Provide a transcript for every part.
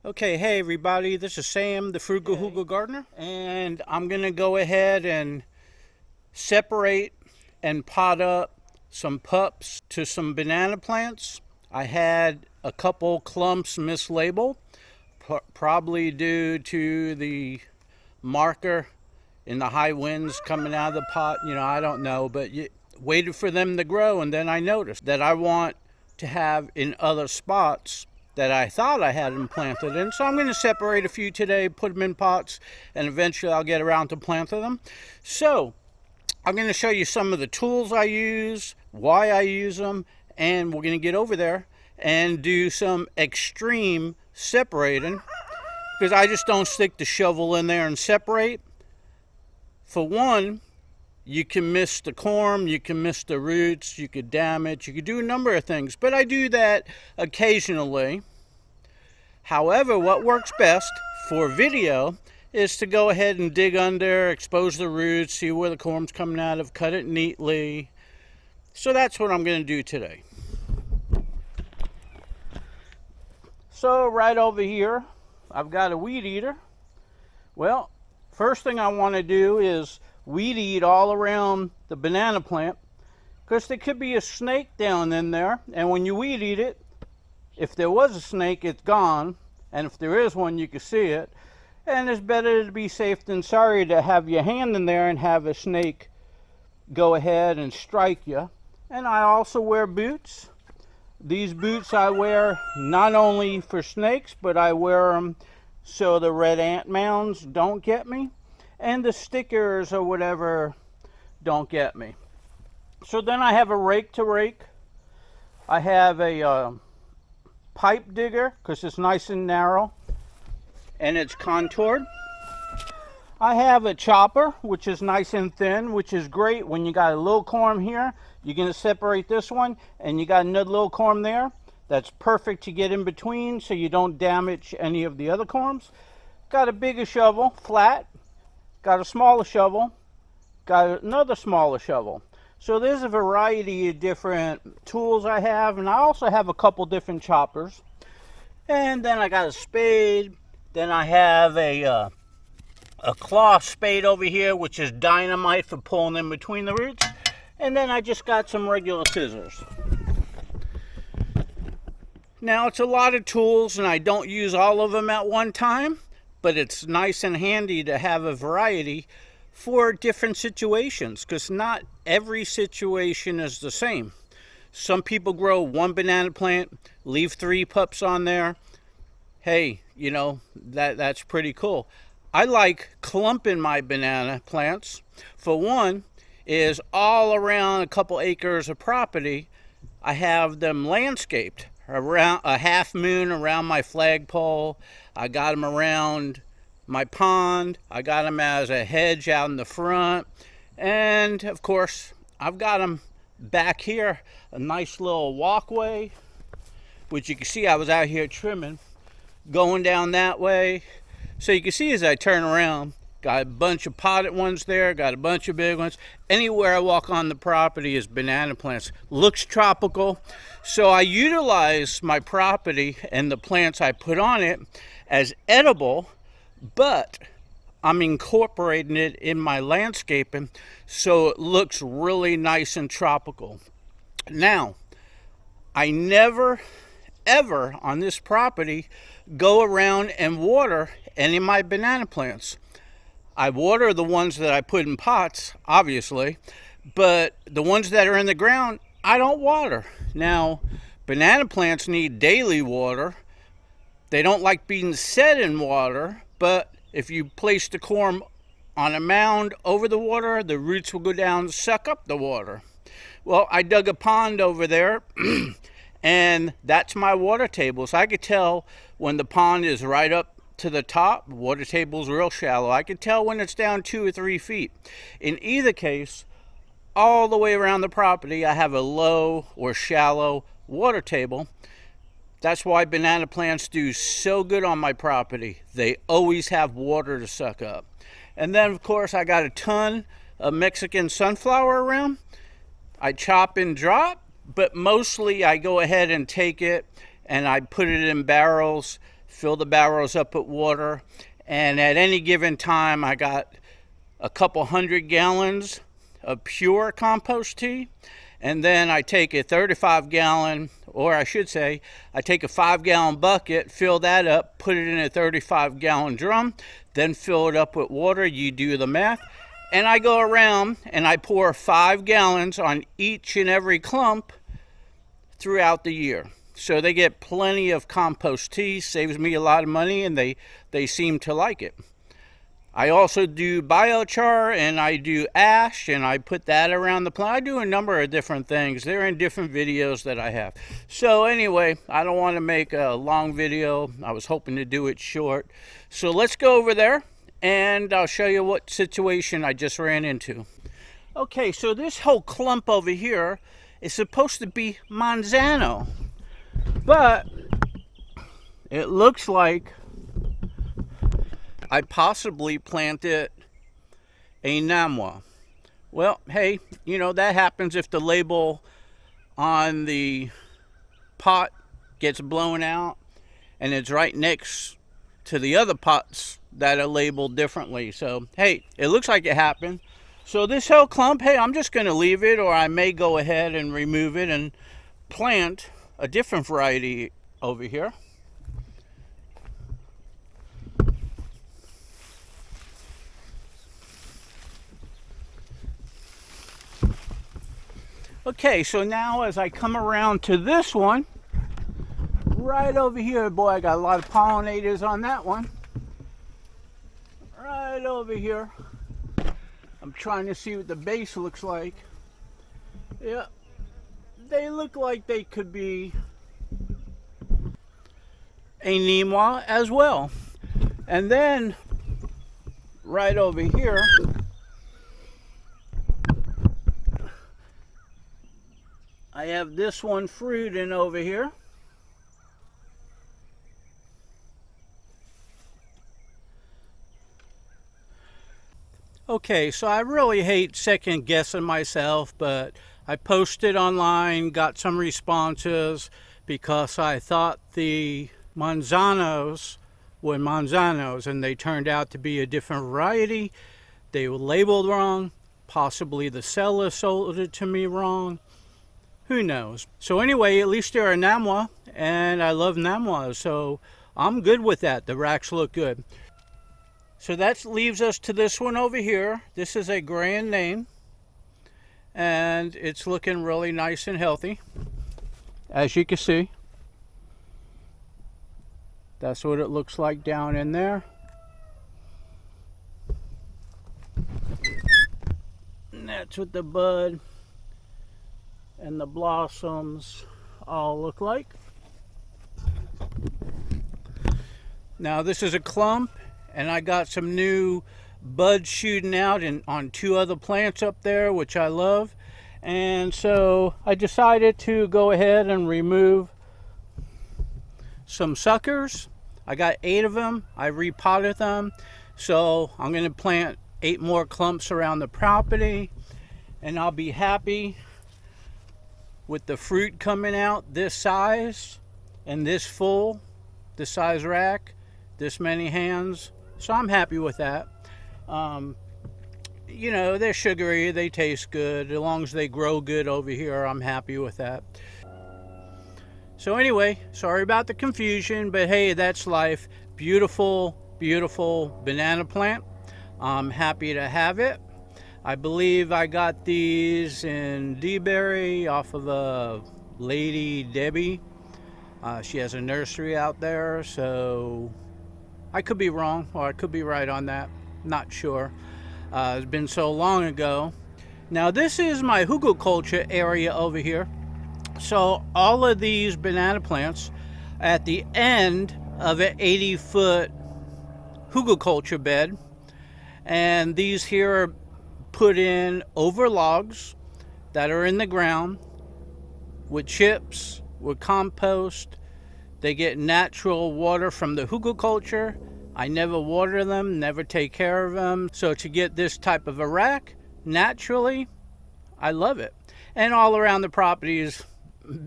Okay, hey everybody, this is Sam, the Frugal Hugel Gardener, and I'm going to go ahead and separate and pot up some pups to some banana plants. I had a couple clumps mislabeled, probably due to the marker in the high winds coming out of the pot. I don't know, but waited for them to grow, and then I noticed that I want to have in other spots that I thought I had them planted in. So I'm going to separate a few today, put them in pots, and eventually I'll get around to planting them. So I'm going to show you some of the tools I use, why I use them, and we're going to get over there and do some extreme separating, because I just don't stick the shovel in there and separate. For one, you can miss the corm, you can miss the roots, you could damage, you could do a number of things, but I do that occasionally. However, what works best for video is to go ahead and dig under, expose the roots, see where the corm's coming out of, cut it neatly. So that's what I'm going to do today. So right over here, I've got a weed eater. Well, first thing I want to do is weed eat all around the banana plant, because there could be a snake down in there, and when you weed eat it, if there was a snake, it's gone, and if there is one, you can see it, and it's better to be safe than sorry to have your hand in there and have a snake go ahead and strike you. And I also wear boots. These boots I wear not only for snakes, but I wear them so the red ant mounds don't get me, and the stickers or whatever don't get me. So then I have a rake to rake. I have a pipe digger, because it's nice and narrow and it's contoured. I have a chopper, which is nice and thin, which is great when you got a little corm here. You're going to separate this one and you got another little corm there. That's perfect to get in between so you don't damage any of the other corms. Got a bigger shovel, flat. Got a smaller shovel, got another smaller shovel. So there's a variety of different tools I have, and I also have a couple different choppers. And then I got a spade. Then I have a cloth spade over here, which is dynamite for pulling in between the roots. And then I just got some regular scissors. Now it's a lot of tools, and I don't use all of them at one time, but it's nice and handy to have a variety for different situations, because not every situation is the same. Some people grow one banana plant, leave 3 pups on there. Hey, that's pretty cool. I like clumping my banana plants. For one, is all around a couple acres of property, I have them landscaped around a half moon around my flagpole. I got them around my pond. I got them as a hedge out in the front. And of course, I've got them back here, a nice little walkway, which you can see I was out here trimming, going down that way. So you can see as I turn around, got a bunch of potted ones there, got a bunch of big ones. Anywhere I walk on the property is banana plants. Looks tropical. So I utilize my property and the plants I put on it as edible, but I'm incorporating it in my landscaping so it looks really nice and tropical. Now, I never, ever on this property go around and water any of my banana plants. I water the ones that I put in pots, obviously, but the ones that are in the ground, I don't water. Now, banana plants need daily water. They don't like being set in water, but if you place the corm on a mound over the water, the roots will go down and suck up the water. Well, I dug a pond over there, and that's my water table. So I could tell when the pond is right up to the top, water table's real shallow. I could tell when it's down 2 or 3 feet. In either case, all the way around the property, I have a low or shallow water table. That's why banana plants do so good on my property. They always have water to suck up. And then, of course, I got a ton of Mexican sunflower around. I chop and drop, but mostly I go ahead and take it and I put it in barrels, fill the barrels up with water, and at any given time I got a couple 100 gallons of pure compost tea, and then I take a 35-gallon, or I should say, I take a 5-gallon bucket, fill that up, put it in a 35-gallon drum, then fill it up with water. You do the math. And I go around and I pour 5 gallons on each and every clump throughout the year. So they get plenty of compost tea, saves me a lot of money, and they seem to like it. I also do biochar, and I do ash, and I put that around the plant. I do a number of different things. They're in different videos that I have. So anyway, I don't want to make a long video. I was hoping to do it short. So let's go over there, and I'll show you what situation I just ran into. Okay, so this whole clump over here is supposed to be Monzano, but it looks like I possibly planted a Namwa. Well, hey, you know, that happens if the label on the pot gets blown out and it's right next to the other pots that are labeled differently. So, hey, it looks like it happened. So this whole clump, hey, I'm just going to leave it, or I may go ahead and remove it and plant a different variety over here. Okay, so now as I come around to this one, right over here, boy, I got a lot of pollinators on that one. Right over here. I'm trying to see what the base looks like. Yeah, they look like they could be a Namwa as well. And then, right over here, I have this one fruiting over here. Okay, so I really hate second guessing myself, but I posted online, got some responses because I thought the Monzanos were Monzanos and they turned out to be a different variety. They were labeled wrong. Possibly the seller sold it to me wrong. Who knows? So anyway, at least they're a Namwa, and I love Namwa, so I'm good with that. The racks look good. So that leaves us to this one over here. This is a Grand Naine, and it's looking really nice and healthy. As you can see, that's what it looks like down in there. And that's what the bud and the blossoms all look like. Now this is a clump, and I got some new buds shooting out on 2 other plants up there, which I love. And so I decided to go ahead and remove some suckers. I got 8 of them. I repotted them. So I'm going to plant 8 more clumps around the property, and I'll be happy with the fruit coming out this size and this full, this size rack, this many hands. So I'm happy with that. You know, they're sugary, they taste good. As long as they grow good over here, I'm happy with that. So anyway, sorry about the confusion, but hey, that's life. Beautiful, beautiful banana plant. I'm happy to have it. I believe I got these in DeBerry off of a Lady Debbie. She has a nursery out there, so I could be wrong, or I could be right on that. Not sure. It's been so long ago. Now this is my Hugelkultur area over here. So all of these banana plants at the end of an 80-foot Hugelkultur bed, and these here are put in over logs that are in the ground with chips, with compost. They get natural water from the Hugelkultur. I never water them, never take care of them. So to get this type of a rack naturally, I love it. And all around the property is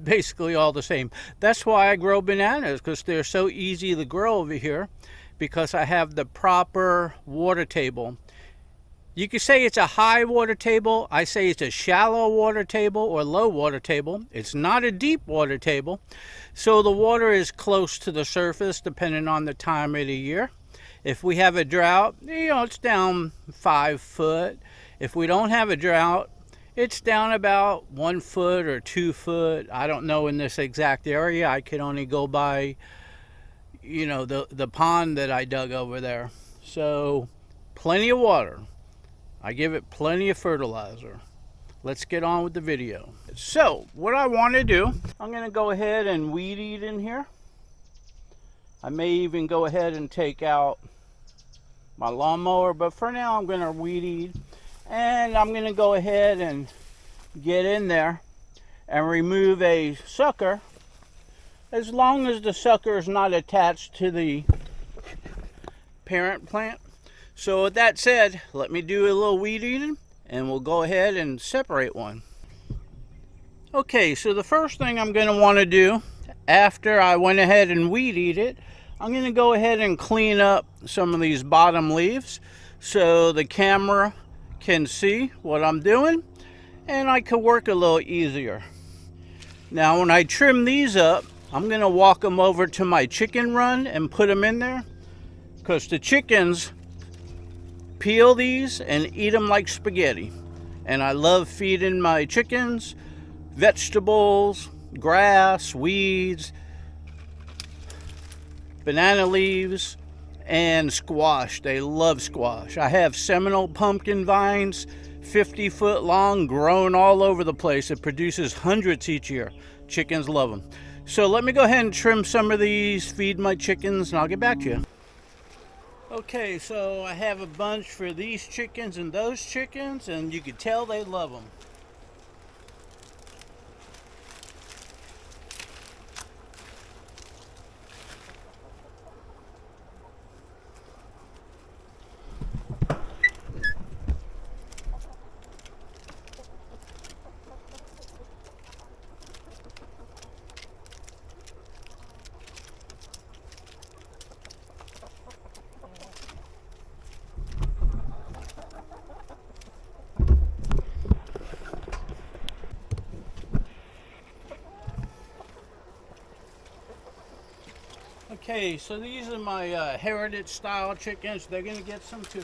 basically all the same. That's why I grow bananas, because they're so easy to grow over here, because I have the proper water table. You could say it's a high water table. I say it's a shallow water table or low water table. It's not a deep water table. So the water is close to the surface depending on the time of the year. If we have a drought, it's down 5 foot. If we don't have a drought, it's down about 1 foot or 2 foot. I don't know in this exact area. I can only go by, the pond that I dug over there. So plenty of water. I give it plenty of fertilizer. Let's get on with the video. So what I want to do, I'm going to go ahead and weed eat in here. I may even go ahead and take out my lawnmower, but for now I'm going to weed eat. And I'm going to go ahead and get in there and remove a sucker, as long as the sucker is not attached to the parent plant. So with that said, let me do a little weed eating and we'll go ahead and separate one. Okay, so the first thing I'm going to want to do after I went ahead and weed eat it, I'm going to go ahead and clean up some of these bottom leaves so the camera can see what I'm doing and I can work a little easier. Now when I trim these up, I'm going to walk them over to my chicken run and put them in there, because the chickens peel these and eat them like spaghetti. And I love feeding my chickens vegetables, grass, weeds, banana leaves, and squash. They love squash. I have Seminole pumpkin vines, 50 foot long, growing all over the place. It produces hundreds each year. Chickens love them. So let me go ahead and trim some of these, feed my chickens, and I'll get back to you. Okay, so I have a bunch for these chickens and those chickens, and you can tell they love them. Okay, so these are my heritage style chickens. They're gonna get some too.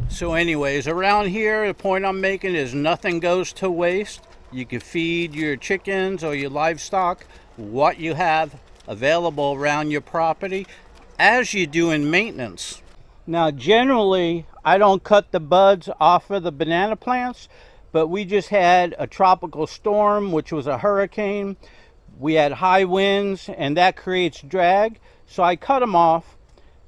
So anyways, around here, the point I'm making is nothing goes to waste. You can feed your chickens or your livestock what you have available around your property as you're doing maintenance. Now generally, I don't cut the buds off of the banana plants, but we just had a tropical storm, which was a hurricane. We had high winds and that creates drag, so I cut them off.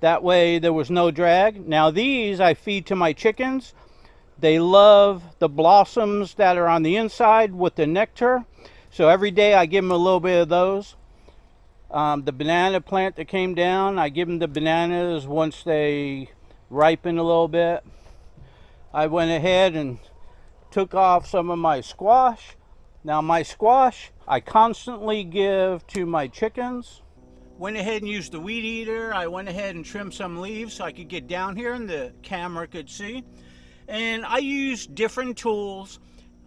That way there was no drag. Now these I feed to my chickens. They love the blossoms that are on the inside with the nectar. So every day I give them a little bit of those. The banana plant that came down, I give them the bananas once they ripen a little bit. I went ahead and took off some of my squash. Now my squash I constantly give to my chickens. Went ahead and used the weed eater. I went ahead and trimmed some leaves so I could get down here and the camera could see. And I use different tools.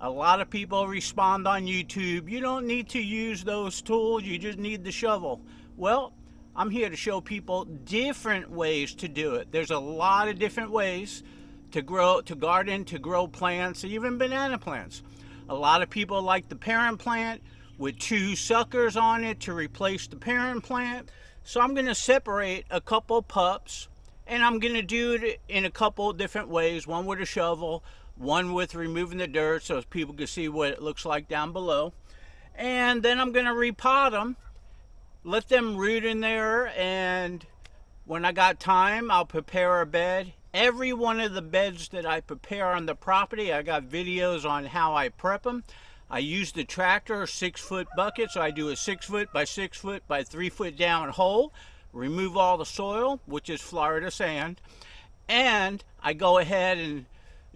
A lot of people respond on YouTube, you don't need to use those tools, you just need the shovel. Well, I'm here to show people different ways to do it. There's a lot of different ways to garden, to grow plants, even banana plants. A lot of people like the parent plant with 2 suckers on it to replace the parent plant. So I'm gonna separate a couple pups, and I'm gonna do it in a couple different ways. One with a shovel, one with removing the dirt so people can see what it looks like down below. And then I'm going to repot them, let them root in there, and when I got time, I'll prepare a bed. Every one of the beds that I prepare on the property, I got videos on how I prep them. I use the tractor, 6-foot bucket, so I do a 6-foot by 6-foot by 3-foot down hole, remove all the soil, which is Florida sand, and I go ahead and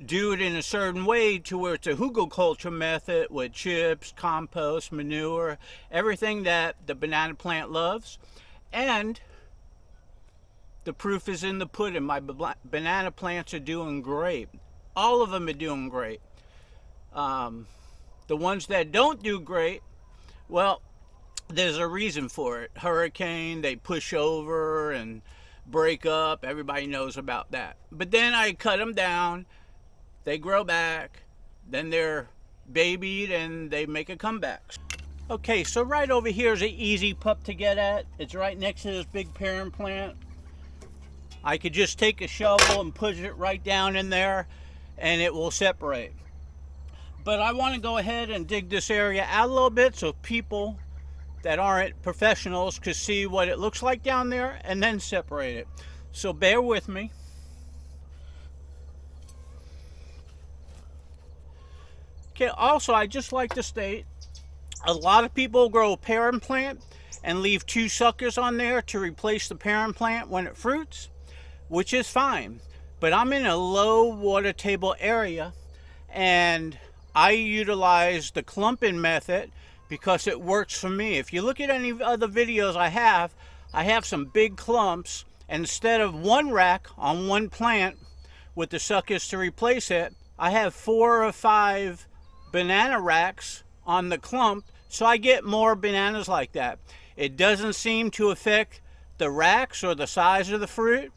do it in a certain way to where it's a Hugelkultur method with chips, compost, manure, everything that the banana plant loves. And the proof is in the pudding. My banana plants are doing great. All of them are doing great. The ones that don't do great, well, there's a reason for it. Hurricane, they push over and break up. Everybody knows about that. But then I cut them down. They grow back. Then they're babied and they make a comeback. Okay, so right over here is an easy pup to get at. It's right next to this big parent plant. I could just take a shovel and push it right down in there and it will separate. But I want to go ahead and dig this area out a little bit so people that aren't professionals could see what it looks like down there and then separate it. So bear with me. Okay, also I just like to state, a lot of people grow a parent plant and leave 2 suckers on there to replace the parent plant when it fruits, which is fine. But I'm in a low water table area and I utilize the clumping method because it works for me. If you look at any other videos I have some big clumps, and instead of 1 rack on 1 plant with the suckers to replace it, I have 4 or 5 banana racks on the clump, so I get more bananas like that. It doesn't seem to affect the racks or the size of the fruit.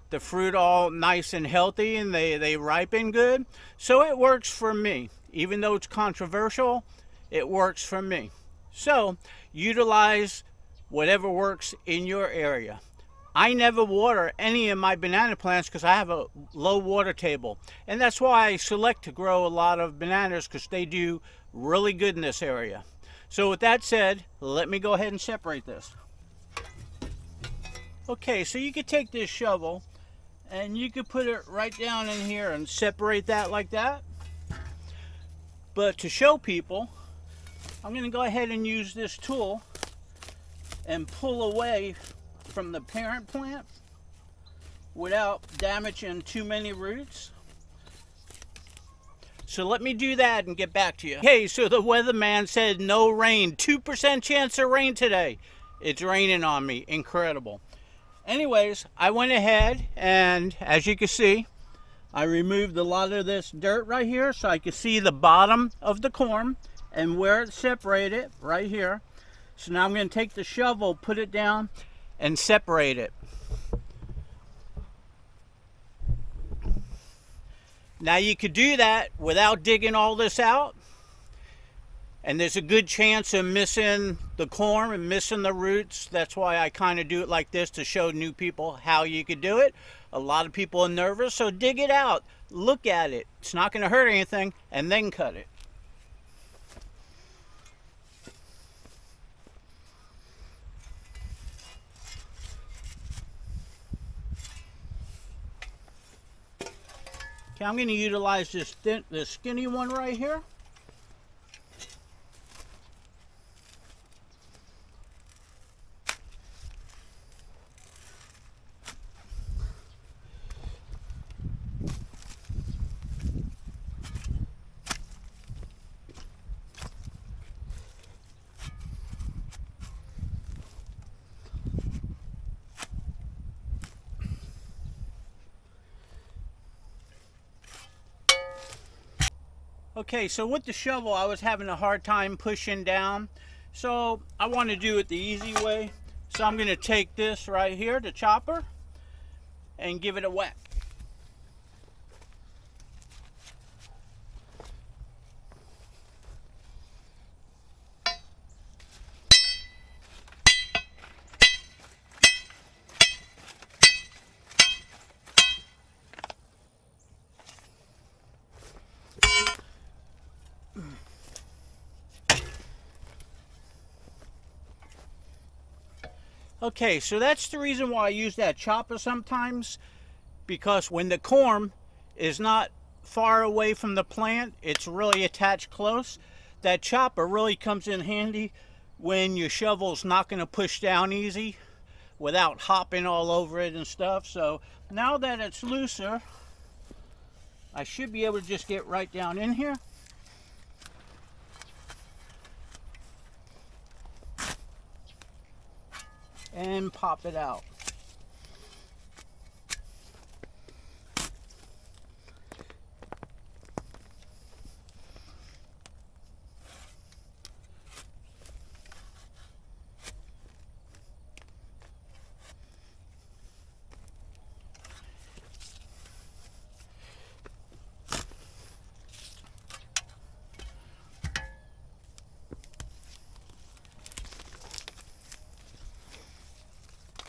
The fruit all nice and healthy and they ripen good. So it works for me. Even though it's controversial, it works for me. So utilize whatever works in your area. I never water any of my banana plants because I have a low water table. And that's why I select to grow a lot of bananas, because they do really good in this area. So with that said, let me go ahead and separate this. Okay, so you could take this shovel and you could put it right down in here and separate that like that. But to show people, I'm going to go ahead and use this tool and pull away from the parent plant without damaging too many roots. So let me do that and get back to you. Okay, so the weatherman said no rain, 2% chance of rain today. It's raining on me, incredible. Anyways, I went ahead and as you can see, I removed a lot of this dirt right here so I could see the bottom of the corn and where it's separated right here. So now I'm going to take the shovel, put it down, and separate it. Now you could do that without digging all this out, and there's a good chance of missing the corn and missing the roots. That's why I kind of do it like this, to show new people how you could do it. A lot of people are nervous, so dig it out, look at it. It's not going to hurt anything, and then cut it. Okay, I'm going to utilize this skinny one right here. Okay, so with the shovel, I was having a hard time pushing down. So I want to do it the easy way. So I'm going to take this right here, the chopper, and give it a whack. Okay, so that's the reason why I use that chopper sometimes, because when the corm is not far away from the plant, it's really attached close. That chopper really comes in handy when your shovel's not going to push down easy without hopping all over it and stuff. So now that it's looser, I should be able to just get right down in here. And pop it out.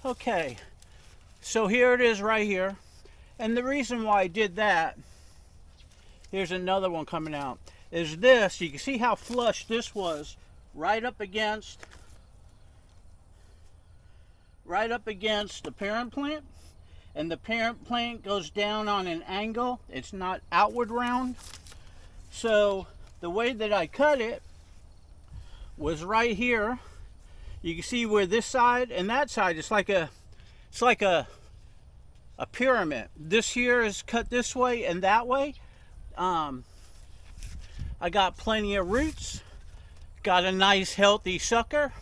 Okay, so here it is right here. And the reason why I did that, here's another one coming out, is this. You can see how flush this was right up against the parent plant. And the parent plant goes down on an angle. It's not outward round. So the way that I cut it was right here. You can see where this side and that side, it's like a pyramid. This here is cut this way and that way. I got plenty of roots, got a nice healthy sucker,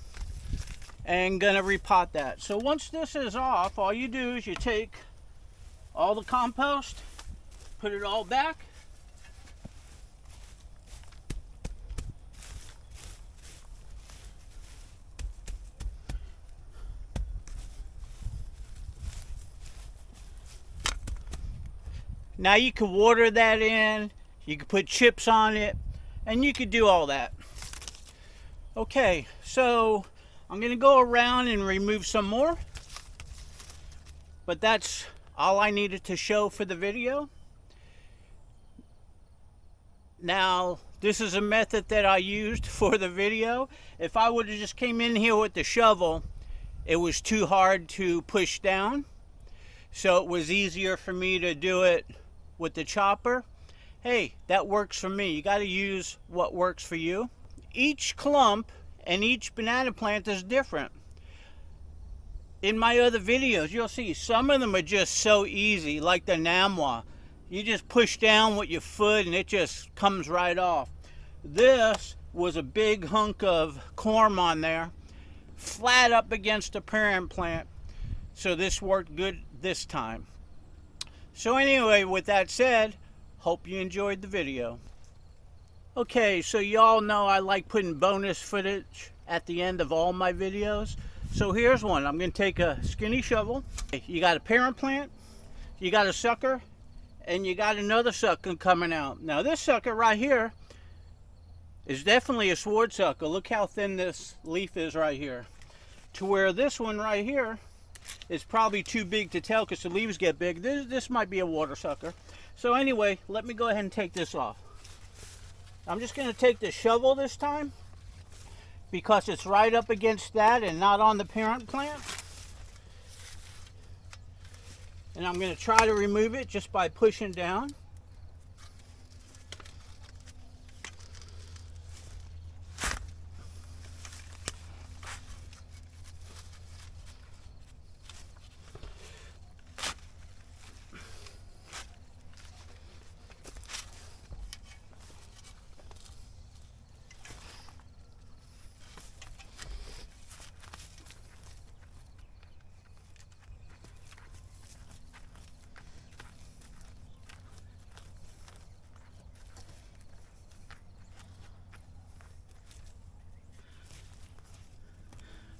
and gonna repot that. So once this is off, all you do is you take all the compost, put it all back, now you can water that in, you can put chips on it, and you could do all that. Okay, so I'm gonna go around and remove some more, but that's all I needed to show for the video. Now, this is a method that I used for the video. If I would have just came in here with the shovel, it was too hard to push down. So it was easier for me to do it with the chopper. Hey, that works for me. You got to use what works for you. Each clump and each banana plant is different. In my other videos, you'll see some of them are just so easy, like the Namwa. You just push down with your foot and it just comes right off. This was a big hunk of corm on there, flat up against the parent plant. So this worked good this time. So anyway, with that said, hope you enjoyed the video. Okay, so y'all know I like putting bonus footage at the end of all my videos. So here's one. I'm going to take a skinny shovel. You got a parent plant, you got a sucker, and you got another sucker coming out. Now this sucker right here is definitely a sword sucker. Look how thin this leaf is right here. To where this one right here is probably too big to tell because the leaves get big. This might be a water sucker. So anyway, let me go ahead and take this off. I'm just going to take the shovel this time, because it's right up against that and not on the parent plant. And I'm going to try to remove it just by pushing down.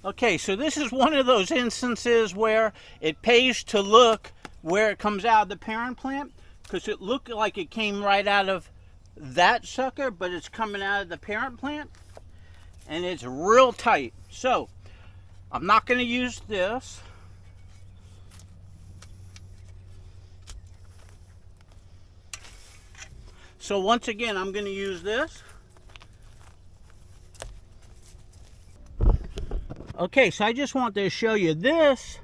Okay, so this is one of those instances where it pays to look where it comes out of the parent plant, because it looked like it came right out of that sucker, but it's coming out of the parent plant and it's real tight. So I'm not going to use this. So once again, I'm going to use this. Okay, so I just want to show you this.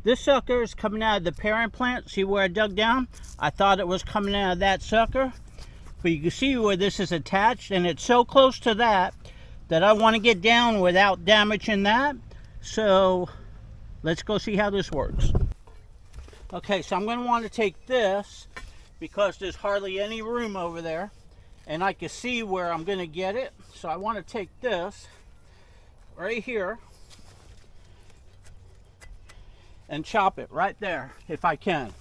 This sucker is coming out of the parent plant. See where I dug down? I thought it was coming out of that sucker. But you can see where this is attached, and it's so close to that that I want to get down without damaging that. So let's go see how this works. Okay, so I'm going to want to take this because there's hardly any room over there, and I can see where I'm going to get it. So I want to take this right here and chop it right there if I can.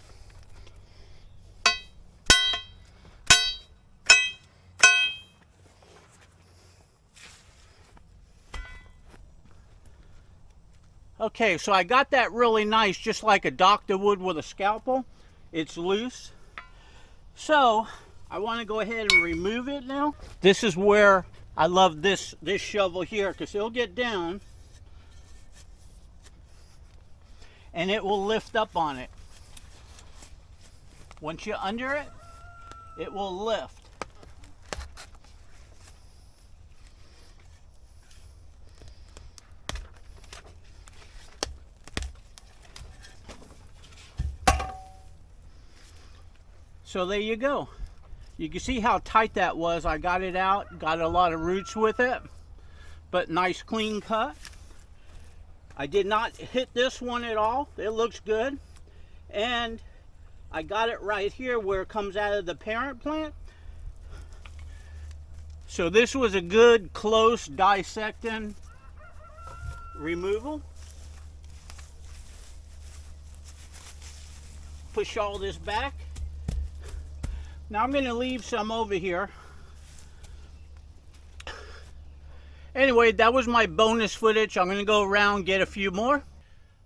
Okay, so I got that really nice, just like a doctor would with a scalpel. It's loose. So I want to go ahead and remove it now. This is where I love this shovel here, because it'll get down and it will lift up on it. Once you're under it, it will lift. So there you go. You can see how tight that was. I got it out, got a lot of roots with it, but nice clean cut. I did not hit this one at all. It looks good. And I got it right here where it comes out of the parent plant. So this was a good close dissecting removal. Push all this back. Now I'm going to leave some over here. Anyway, that was my bonus footage. I'm going to go around, get a few more.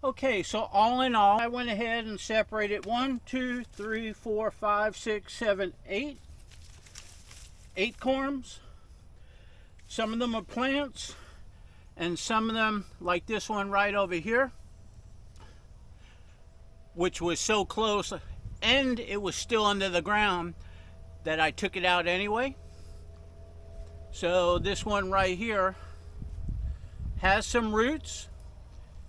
Okay, so all in all, I went ahead and separated 1, 2, 3, 4, 5, 6, 7, 8. 8 corms. Some of them are plants, and some of them, like this one right over here, which was so close, and it was still under the ground, that I took it out anyway. So this one right here has some roots,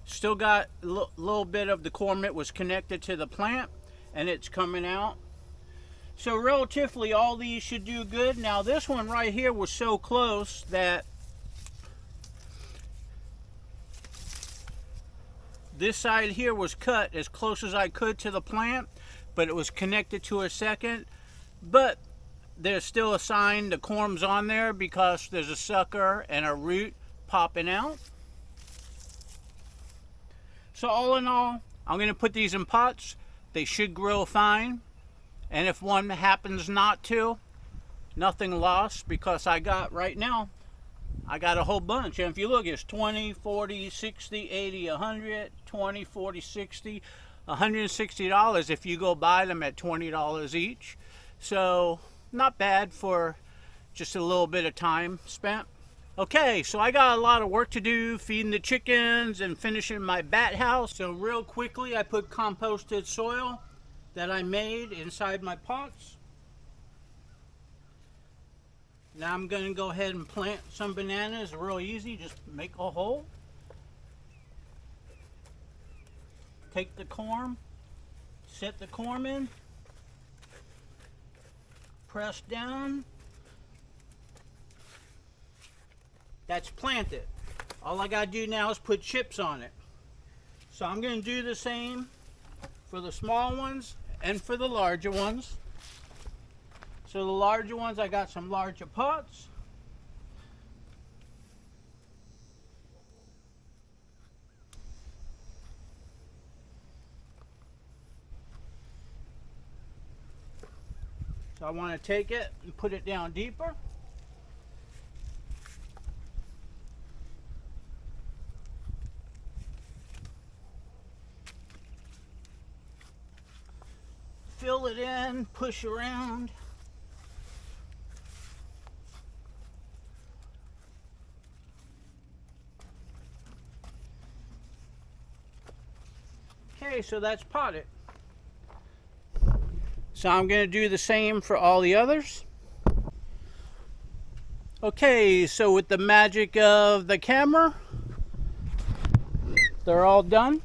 still got a little bit of the corm that was connected to the plant, and it's coming out. So relatively all these should do good. Now this one right here was so close that this side here was cut as close as I could to the plant, but it was connected to a second. But there's still a sign the corm's on there because there's a sucker and a root popping out. So all in all, I'm going to put these in pots. They should grow fine. And if one happens not to, nothing lost, because I got right now, I got a whole bunch. And if you look, it's 20, 40, 60, 80, 100, 20, 40, 60, $160 if you go buy them at $20 each. So not bad for just a little bit of time spent. Okay, so I got a lot of work to do, feeding the chickens and finishing my bat house. So real quickly, I put composted soil that I made inside my pots. Now I'm going to go ahead and plant some bananas. Real easy, just make a hole. Take the corm, set the corm in, press down. That's planted. All I got to do now is put chips on it. So I'm going to do the same for the small ones and for the larger ones. So the larger ones, I got some larger pots. So I want to take it and put it down deeper. Fill it in, push around. Okay, so that's potted. So I'm going to do the same for all the others. Okay, so with the magic of the camera, they're all done.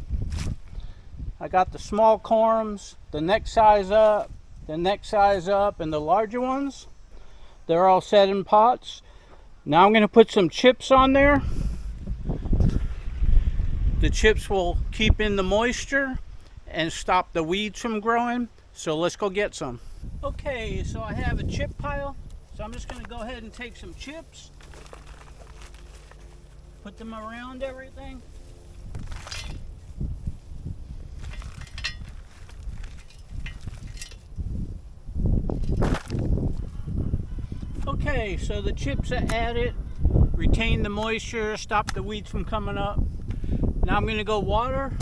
I got the small corms, the next size up, the next size up, and the larger ones. They're all set in pots. Now I'm going to put some chips on there. The chips will keep in the moisture and stop the weeds from growing. So let's go get some. Okay, so I have a chip pile. So I'm just going to go ahead and take some chips, put them around everything. Okay, so the chips are added, retain the moisture, stop the weeds from coming up. Now I'm going to go water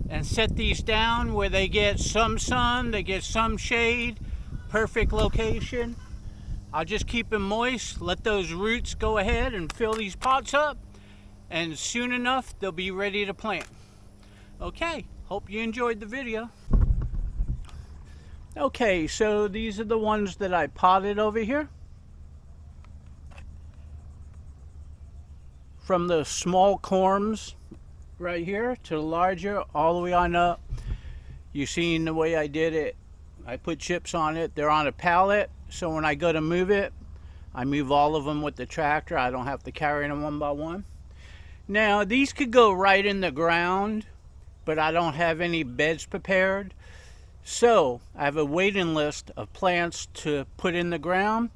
and set these down where they get some sun, they get some shade, perfect location. I'll just keep them moist, let those roots go ahead and fill these pots up, and soon enough they'll be ready to plant. Okay, hope you enjoyed the video. Okay, so these are the ones that I potted over here. From the small corms right here to the larger, all the way on up. You've seen the way I did it. I put chips on it. They're on a pallet, so when I go to move it, I move all of them with the tractor. I don't have to carry them one by one. Now, these could go right in the ground, but I don't have any beds prepared. So, I have a waiting list of plants to put in the ground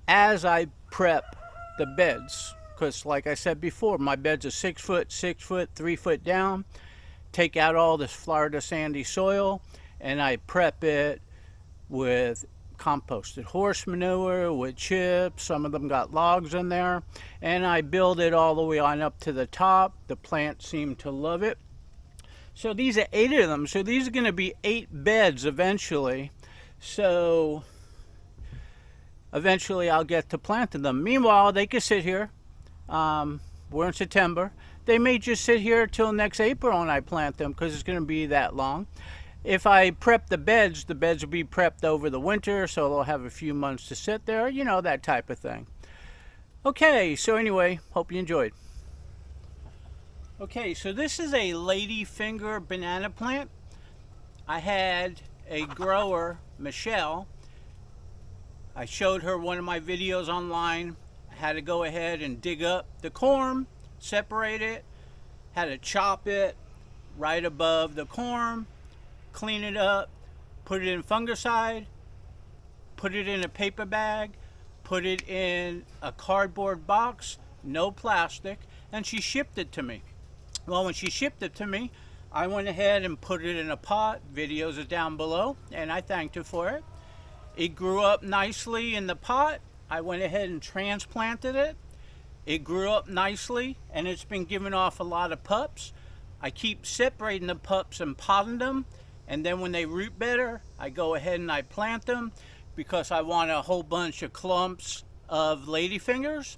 as I prep the beds. Because like I said before, my beds are 6 foot, 6 foot, 3 foot down. Take out all this Florida sandy soil and I prep it with composted horse manure, with chips. Some of them got logs in there. And I build it all the way on up to the top. The plants seem to love it. So these are 8 of them. So these are going to be 8 beds eventually. So eventually I'll get to planting them. Meanwhile, they can sit here. We're in September. They may just sit here till next April when I plant them because it's going to be that long. If I prep the beds will be prepped over the winter, so they'll have a few months to sit there, you know, that type of thing. Okay, so anyway, hope you enjoyed. Okay, so this is a ladyfinger banana plant. I had a grower, Michelle. I showed her one of my videos online. Had to go ahead and dig up the corm, separate it, had to chop it right above the corm, clean it up, put it in fungicide, put it in a paper bag, put it in a cardboard box, no plastic, and she shipped it to me. Well, when she shipped it to me, I went ahead and put it in a pot. Videos are down below, and I thanked her for it. It grew up nicely in the pot. I went ahead and transplanted it. It grew up nicely and it's been giving off a lot of pups. I keep separating the pups and potting them, and then when they root better, I go ahead and I plant them because I want a whole bunch of clumps of ladyfingers.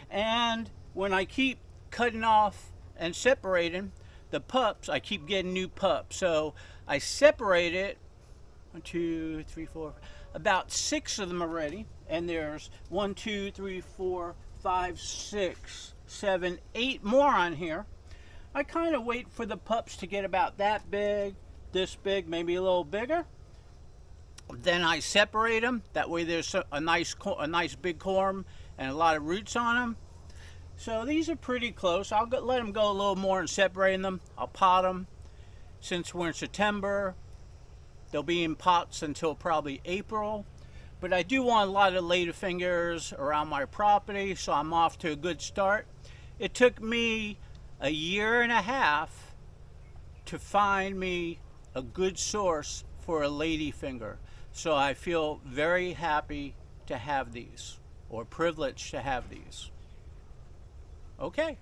And when I keep cutting off and separating the pups, I keep getting new pups. So I separate it, 1, 2, 3, 4, about 6 of them already. And there's 1, 2, 3, 4, 5, 6, 7, 8 more on here. I kind of wait for the pups to get about that big, this big, maybe a little bigger. Then I separate them. That way there's a nice big corm and a lot of roots on them. So these are pretty close. I'll let them go a little more and separating them. I'll pot them. Since we're in September, they'll be in pots until probably April. But I do want a lot of ladyfingers around my property, so I'm off to a good start. It took me a year and a half to find me a good source for a ladyfinger. So I feel very happy to have these, or privileged to have these. Okay.